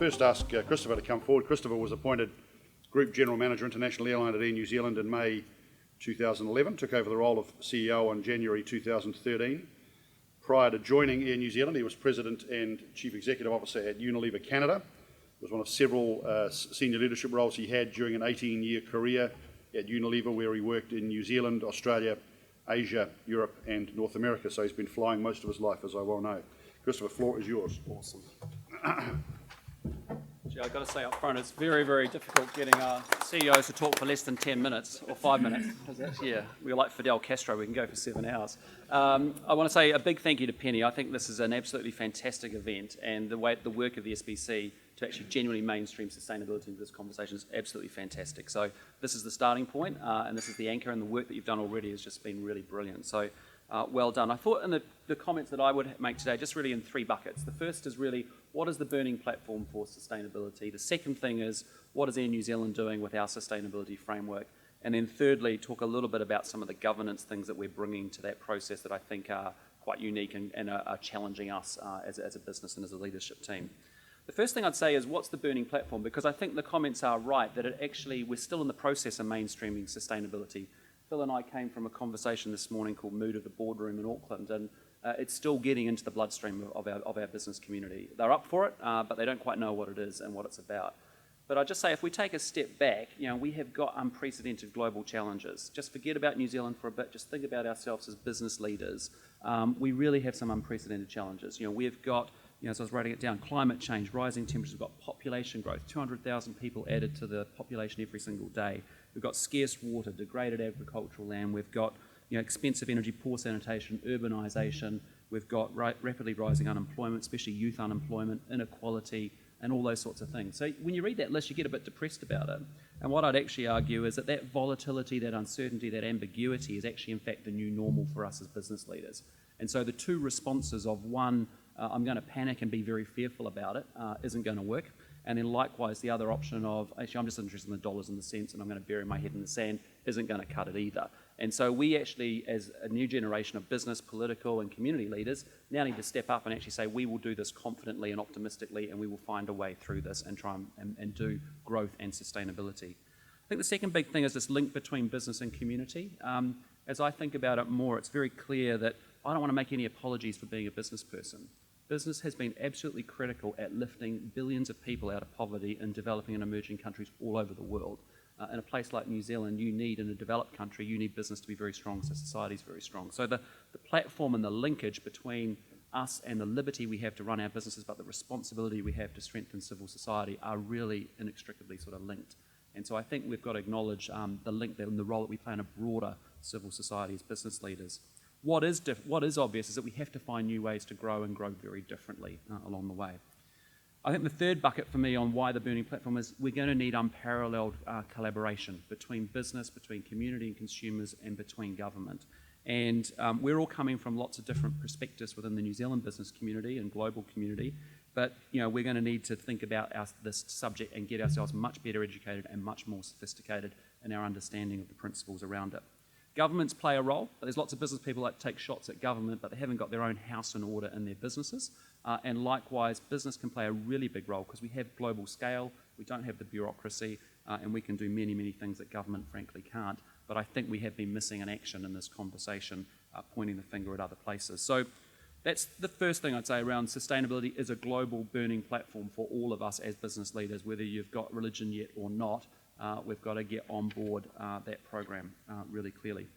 first ask Christopher to come forward. Christopher was appointed Group General Manager, International Airline at Air New Zealand in May 2011, took over the role of CEO in January 2013. Prior to joining Air New Zealand, he was President and Chief Executive Officer at Unilever Canada. It was one of several senior leadership roles he had during an 18-year career at Unilever, where he worked in New Zealand, Australia, Asia, Europe and North America. So he's been flying most of his life, as I well know. Christopher, the floor is yours. Awesome. Gee, I've got to say up front, it's very, very difficult getting CEOs to talk for less than 10 minutes or 5 minutes. Yeah, we're like Fidel Castro, we can go for 7 hours. I want to say a big thank you to Penny. I think this is an absolutely fantastic event, and the work of the SBC to actually genuinely mainstream sustainability into this conversation is absolutely fantastic. So this is the starting point, and this is the anchor, and the work that you've done already has just been really brilliant. So well done. I thought in the comments that I would make today, just really in 3 buckets. The first is really, what is the burning platform for sustainability? The second thing is, what is Air New Zealand doing with our sustainability framework? And then thirdly, talk a little bit about some of the governance things that we're bringing to that process that I think are quite unique and are challenging us as a business and as a leadership team. The first thing I'd say is, what's the burning platform? Because I think the comments are right, that we're still in the process of mainstreaming sustainability. Phil and I came from a conversation this morning called Mood of the Boardroom in Auckland, and it's still getting into the bloodstream of our business community. They're up for it, but they don't quite know what it is and what it's about. But I'd just say, if we take a step back, we have got unprecedented global challenges. Just forget about New Zealand for a bit, just think about ourselves as business leaders. We really have some unprecedented challenges. We've got, as I was writing it down, climate change, rising temperatures, we've got population growth, 200,000 people added to the population every single day. We've got scarce water, degraded agricultural land, we've got expensive energy, poor sanitation, urbanisation, we've got rapidly rising unemployment, especially youth unemployment, inequality, and all those sorts of things. So when you read that list, you get a bit depressed about it. And what I'd actually argue is that volatility, that uncertainty, that ambiguity is actually in fact the new normal for us as business leaders. And so the two responses of one, I'm going to panic and be very fearful about it, isn't going to work. And then likewise, the other option of, actually, I'm just interested in the dollars and the cents and I'm going to bury my head in the sand, isn't going to cut it either. And so we actually, as a new generation of business, political and community leaders, now need to step up and actually say, we will do this confidently and optimistically, and we will find a way through this and try and do growth and sustainability. I think the second big thing is this link between business and community. As I think about it more, it's very clear that I don't want to make any apologies for being a business person. Business has been absolutely critical at lifting billions of people out of poverty in developing and emerging countries all over the world. In a place like New Zealand, in a developed country, you need business to be very strong, so society is very strong. So the platform and the linkage between us and the liberty we have to run our businesses, but the responsibility we have to strengthen civil society, are really inextricably sort of linked. And so I think we've got to acknowledge the link there and the role that we play in a broader civil society as business leaders. What is obvious is that we have to find new ways to grow and grow very differently along the way. I think the third bucket for me on why the burning platform is, we're going to need unparalleled collaboration between business, between community and consumers, and between government. And we're all coming from lots of different perspectives within the New Zealand business community and global community, but we're going to need to think about this subject and get ourselves much better educated and much more sophisticated in our understanding of the principles around it. Governments play a role, but there's lots of business people that take shots at government, but they haven't got their own house in order in their businesses. And likewise, business can play a really big role because we have global scale, we don't have the bureaucracy, and we can do many, many things that government frankly can't. But I think we have been missing an action in this conversation, pointing the finger at other places. So that's the first thing I'd say around sustainability is a global burning platform for all of us as business leaders, whether you've got religion yet or not. We've got to get on board that program really clearly.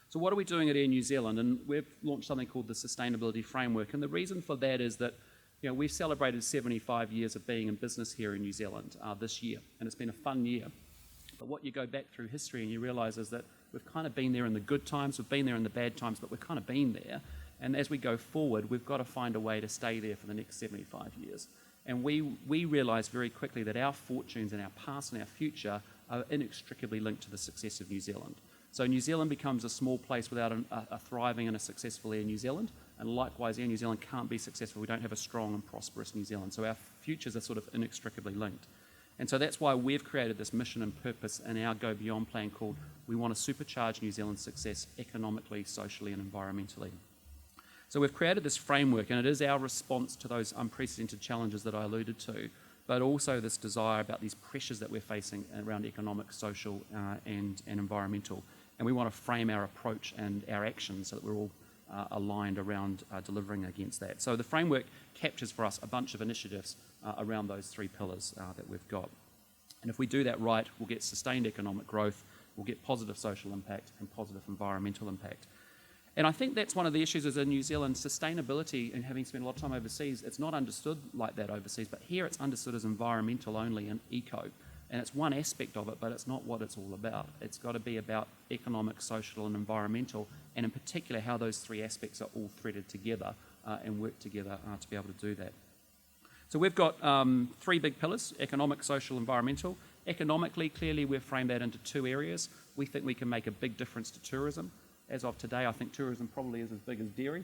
So what are we doing at Air New Zealand? And we've launched something called the Sustainability Framework. And the reason for that is that we've celebrated 75 years of being in business here in New Zealand this year. And it's been a fun year. But what you go back through history and you realise is that we've kind of been there in the good times, we've been there in the bad times, but we've kind of been there. And as we go forward, we've got to find a way to stay there for the next 75 years. And we realised very quickly that our fortunes and our past and our future are inextricably linked to the success of New Zealand. So New Zealand becomes a small place without a thriving and a successful Air New Zealand, and likewise Air New Zealand can't be successful if we don't have a strong and prosperous New Zealand. So our futures are sort of inextricably linked. And so that's why we've created this mission and purpose in our Go Beyond plan called We Want to Supercharge New Zealand's Success Economically, Socially and Environmentally. So we've created this framework, and it is our response to those unprecedented challenges that I alluded to. but also this desire about these pressures that we're facing around economic, social, and environmental. And we want to frame our approach and our actions so that we're all aligned around delivering against that. So the framework captures for us a bunch of initiatives around those three pillars that we've got. And if we do that right, we'll get sustained economic growth, we'll get positive social impact and positive environmental impact. And I think that's one of the issues is in New Zealand, sustainability, and having spent a lot of time overseas, it's not understood like that overseas, but here it's understood as environmental only and eco. And it's one aspect of it, but it's not what it's all about. It's got to be about economic, social, and environmental, and in particular how those three aspects are all threaded together and work together to be able to do that. So we've got three big pillars: economic, social, environmental. Economically, clearly we've framed that into two areas. We think we can make a big difference to tourism. As of today, I think tourism probably is as big as dairy,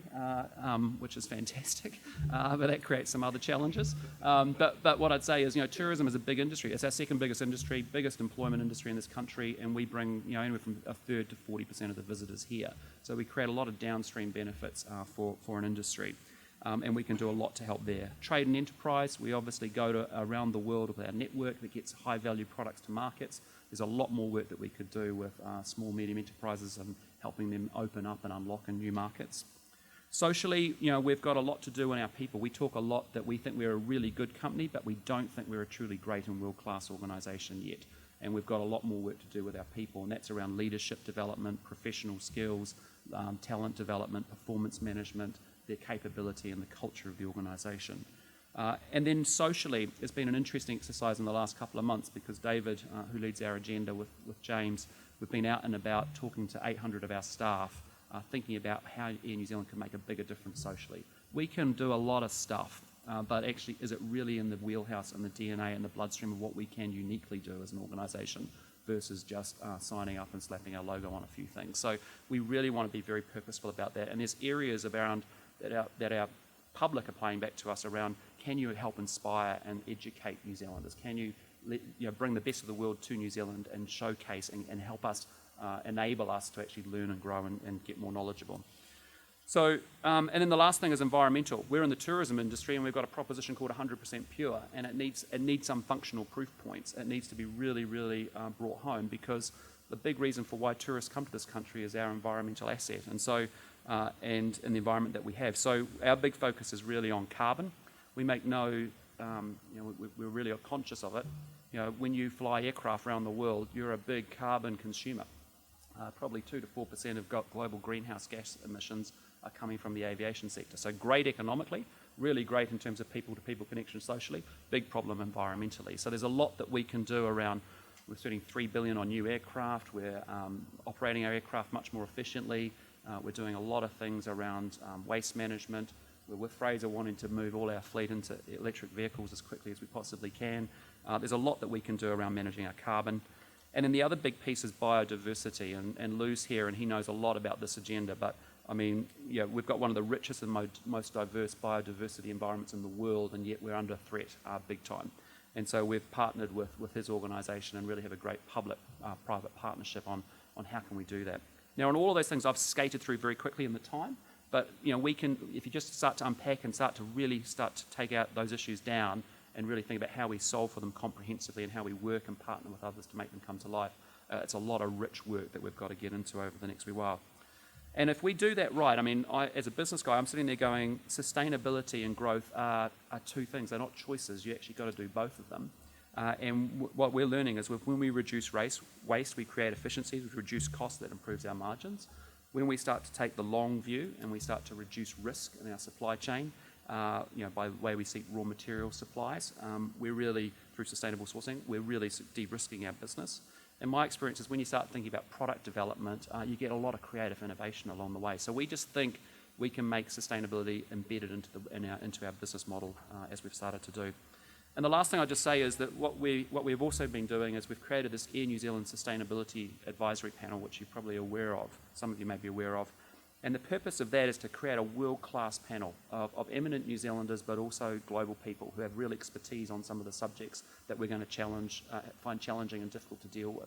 which is fantastic, but that creates some other challenges. But what I'd say is, tourism is a big industry. It's our second biggest industry, biggest employment industry in this country, and we bring anywhere from a third to 40% of the visitors here. So we create a lot of downstream benefits for an industry. And we can do a lot to help there. Trade and enterprise, we obviously go to around the world with our network that gets high value products to markets. There's a lot more work that we could do with small, medium enterprises and helping them open up and unlock in new markets. Socially, we've got a lot to do in our people. We talk a lot that we think we're a really good company, but we don't think we're a truly great and world-class organisation yet. And we've got a lot more work to do with our people, and that's around leadership development, professional skills, talent development, performance management, their capability and the culture of the organisation. And then socially, it's been an interesting exercise in the last couple of months because David, who leads our agenda with James, we've been out and about talking to 800 of our staff, thinking about how Air New Zealand can make a bigger difference socially. We can do a lot of stuff, but actually is it really in the wheelhouse and the DNA and the bloodstream of what we can uniquely do as an organisation versus just signing up and slapping our logo on a few things. So we really want to be very purposeful about that. And there's areas around that our public are playing back to us around, can you help inspire and educate New Zealanders? Can you bring the best of the world to New Zealand and showcase and help us, enable us to actually learn and grow and get more knowledgeable? So, and then the last thing is environmental. We're in the tourism industry and we've got a proposition called 100% Pure, and it needs some functional proof points. It needs to be really, really brought home because the big reason for why tourists come to this country is our environmental asset. And so, and the environment that we have. So our big focus is really on carbon. We make we're really conscious of it. When you fly aircraft around the world, you're a big carbon consumer. Probably 2 to 4% of global greenhouse gas emissions are coming from the aviation sector. So great economically, really great in terms of people-to-people connection socially, big problem environmentally. So there's a lot that we can do around. We're spending $3 billion on new aircraft. We're operating our aircraft much more efficiently. We're doing a lot of things around waste management. We're with Fraser wanting to move all our fleet into electric vehicles as quickly as we possibly can. There's a lot that we can do around managing our carbon. And then the other big piece is biodiversity. And Lou's here and he knows a lot about this agenda. But I mean, we've got one of the richest and most diverse biodiversity environments in the world, and yet we're under threat big time. And so we've partnered with his organisation and really have a great public-private partnership on how can we do that. Now, on all of those things, I've skated through very quickly in the time, but we can, if you just start to unpack and start to take out those issues down and really think about how we solve for them comprehensively and how we work and partner with others to make them come to life, it's a lot of rich work that we've got to get into over the next wee while. And if we do that right, I mean, as a business guy, I'm sitting there going, sustainability and growth are two things. They're not choices. You actually got to do both of them. And what we're learning is when we reduce waste, we create efficiencies, we reduce costs that improves our margins. When we start to take the long view and we start to reduce risk in our supply chain, by the way we seek raw material supplies, we're really, through sustainable sourcing, we're really de-risking our business. And my experience is when you start thinking about product development, you get a lot of creative innovation along the way. So we just think we can make sustainability embedded into our business model as we've started to do. And the last thing I'll just say is that what we've also been doing is we've created this Air New Zealand Sustainability Advisory Panel, which you're probably aware of, some of you may be aware of. And the purpose of that is to create a world-class panel of eminent New Zealanders, but also global people who have real expertise on some of the subjects that we're going to find challenging and difficult to deal with.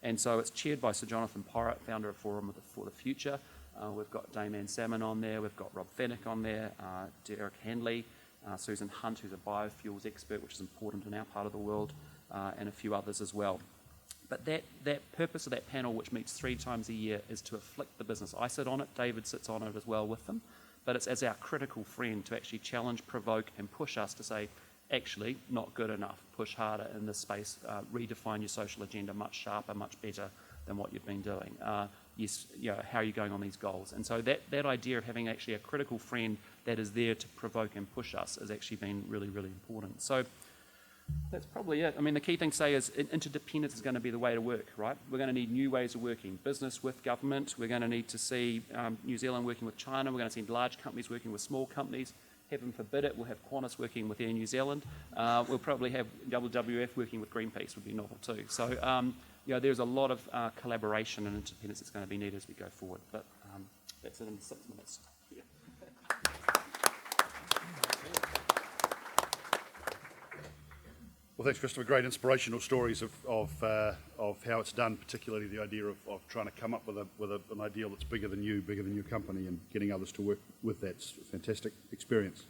And so it's chaired by Sir Jonathan Porritt, founder of Forum for the Future. We've got Dame Anne Salmon on there, we've got Rob Fennick on there, Derek Handley, Susan Hunt, who's a biofuels expert, which is important in our part of the world, and a few others as well. But that purpose of that panel, which meets 3 times a year, is to afflict the business. I sit on it, David sits on it as well with them, but it's as our critical friend to actually challenge, provoke, and push us to say, actually, not good enough, push harder in this space, redefine your social agenda much sharper, much better than what you've been doing. Yes, how are you going on these goals? And so that idea of having actually a critical friend that is there to provoke and push us has actually been really, really important. So that's probably it. I mean, the key thing to say is interdependence is going to be the way to work, right? We're going to need new ways of working, business with government. We're going to need to see New Zealand working with China. We're going to see large companies working with small companies. Heaven forbid it, we'll have Qantas working with Air New Zealand. We'll probably have WWF working with Greenpeace, would be novel too. So, there's a lot of collaboration and interdependence that's going to be needed as we go forward. But that's it in 6 minutes. Yeah. Well, thanks, Christopher. Great inspirational stories of how it's done, particularly the idea of trying to come up with an ideal that's bigger than your company, and getting others to work with that's a fantastic experience.